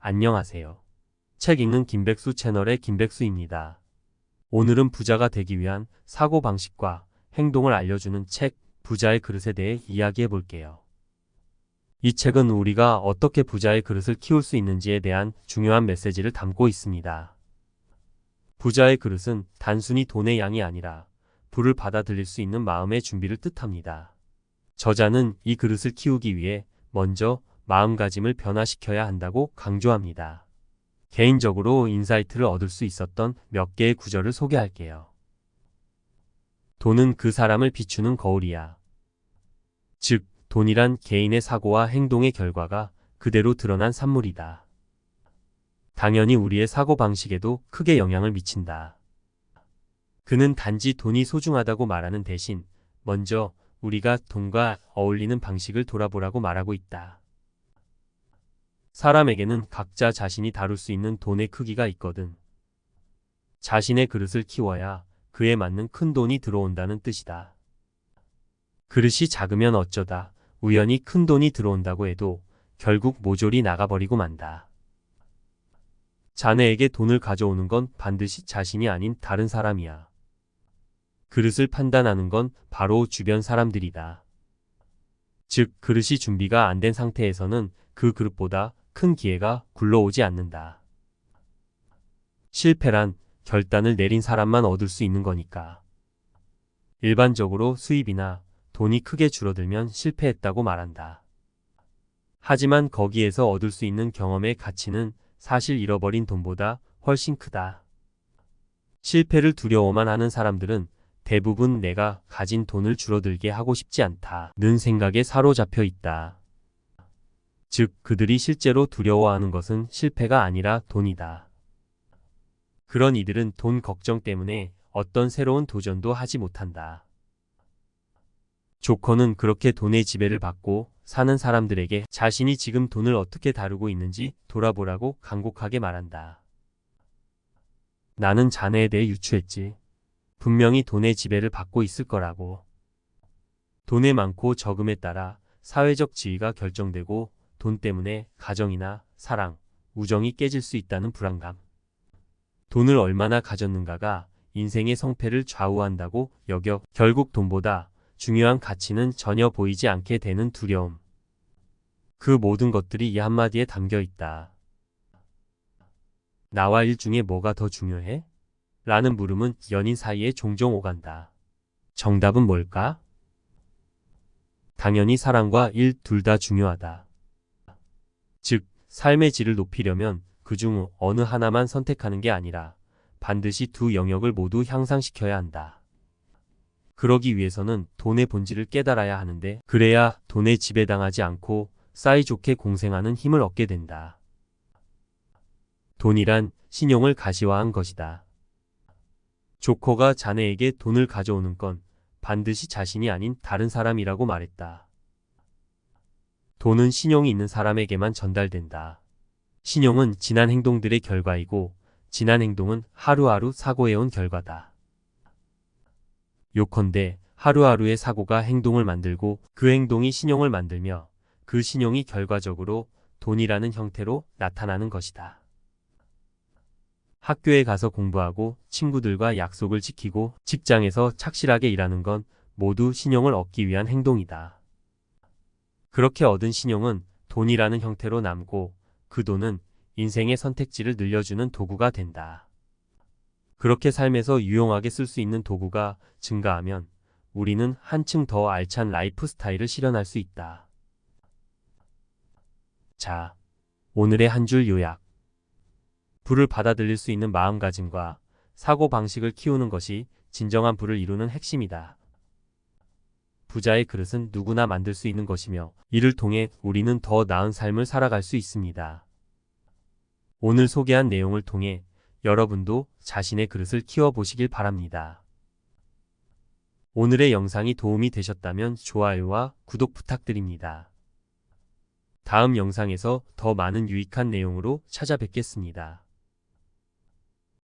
안녕하세요. 책 읽는 김백수 채널의 김백수입니다. 오늘은 부자가 되기 위한 사고방식과 행동을 알려주는 책 부자의 그릇에 대해 이야기해 볼게요. 이 책은 우리가 어떻게 부자의 그릇을 키울 수 있는지에 대한 중요한 메시지를 담고 있습니다. 부자의 그릇은 단순히 돈의 양이 아니라 부를 받아들일 수 있는 마음의 준비를 뜻합니다. 저자는 이 그릇을 키우기 위해 먼저 마음가짐을 변화시켜야 한다고 강조합니다. 개인적으로 인사이트를 얻을 수 있었던 몇 개의 구절을 소개할게요. 돈은 그 사람을 비추는 거울이야. 즉, 돈이란 개인의 사고와 행동의 결과가 그대로 드러난 산물이다. 당연히 우리의 사고방식에도 크게 영향을 미친다. 그는 단지 돈이 소중하다고 말하는 대신 먼저 우리가 돈과 어울리는 방식을 돌아보라고 말하고 있다. 사람에게는 각자 자신이 다룰 수 있는 돈의 크기가 있거든. 자신의 그릇을 키워야 그에 맞는 큰 돈이 들어온다는 뜻이다. 그릇이 작으면 어쩌다 우연히 큰 돈이 들어온다고 해도 결국 모조리 나가버리고 만다. 자네에게 돈을 가져오는 건 반드시 자신이 아닌 다른 사람이야. 그릇을 판단하는 건 바로 주변 사람들이다. 즉, 그릇이 준비가 안 된 상태에서는 그 그릇보다 큰 기회가 굴러오지 않는다. 실패란 결단을 내린 사람만 얻을 수 있는 거니까. 일반적으로 수입이나 돈이 크게 줄어들면 실패했다고 말한다. 하지만 거기에서 얻을 수 있는 경험의 가치는 사실 잃어버린 돈보다 훨씬 크다. 실패를 두려워만 하는 사람들은 대부분 내가 가진 돈을 줄어들게 하고 싶지 않다는 생각에 사로잡혀 있다. 즉, 그들이 실제로 두려워하는 것은 실패가 아니라 돈이다. 그런 이들은 돈 걱정 때문에 어떤 새로운 도전도 하지 못한다. 조커는 그렇게 돈의 지배를 받고 사는 사람들에게 자신이 지금 돈을 어떻게 다루고 있는지 돌아보라고 간곡하게 말한다. 나는 자네에 대해 유추했지. 분명히 돈의 지배를 받고 있을 거라고. 돈의 많고 적음에 따라 사회적 지위가 결정되고 돈 때문에 가정이나 사랑, 우정이 깨질 수 있다는 불안감. 돈을 얼마나 가졌는가가 인생의 성패를 좌우한다고 여겨 결국 돈보다 중요한 가치는 전혀 보이지 않게 되는 두려움. 그 모든 것들이 이 한마디에 담겨 있다. 나와 일 중에 뭐가 더 중요해? 라는 물음은 연인 사이에 종종 오간다. 정답은 뭘까? 당연히 사랑과 일 둘 다 중요하다. 즉, 삶의 질을 높이려면 그중 어느 하나만 선택하는 게 아니라 반드시 두 영역을 모두 향상시켜야 한다. 그러기 위해서는 돈의 본질을 깨달아야 하는데 그래야 돈에 지배당하지 않고 사이좋게 공생하는 힘을 얻게 된다. 돈이란 신용을 가시화한 것이다. 조커가 자네에게 돈을 가져오는 건 반드시 자신이 아닌 다른 사람이라고 말했다. 돈은 신용이 있는 사람에게만 전달된다. 신용은 지난 행동들의 결과이고 지난 행동은 하루하루 사고해온 결과다. 요컨대 하루하루의 사고가 행동을 만들고 그 행동이 신용을 만들며 그 신용이 결과적으로 돈이라는 형태로 나타나는 것이다. 학교에 가서 공부하고 친구들과 약속을 지키고 직장에서 착실하게 일하는 건 모두 신용을 얻기 위한 행동이다. 그렇게 얻은 신용은 돈이라는 형태로 남고 그 돈은 인생의 선택지를 늘려주는 도구가 된다. 그렇게 삶에서 유용하게 쓸 수 있는 도구가 증가하면 우리는 한층 더 알찬 라이프 스타일을 실현할 수 있다. 자, 오늘의 한 줄 요약. 부를 받아들일 수 있는 마음가짐과 사고방식을 키우는 것이 진정한 부를 이루는 핵심이다. 부자의 그릇은 누구나 만들 수 있는 것이며 이를 통해 우리는 더 나은 삶을 살아갈 수 있습니다. 오늘 소개한 내용을 통해 여러분도 자신의 그릇을 키워보시길 바랍니다. 오늘의 영상이 도움이 되셨다면 좋아요와 구독 부탁드립니다. 다음 영상에서 더 많은 유익한 내용으로 찾아뵙겠습니다.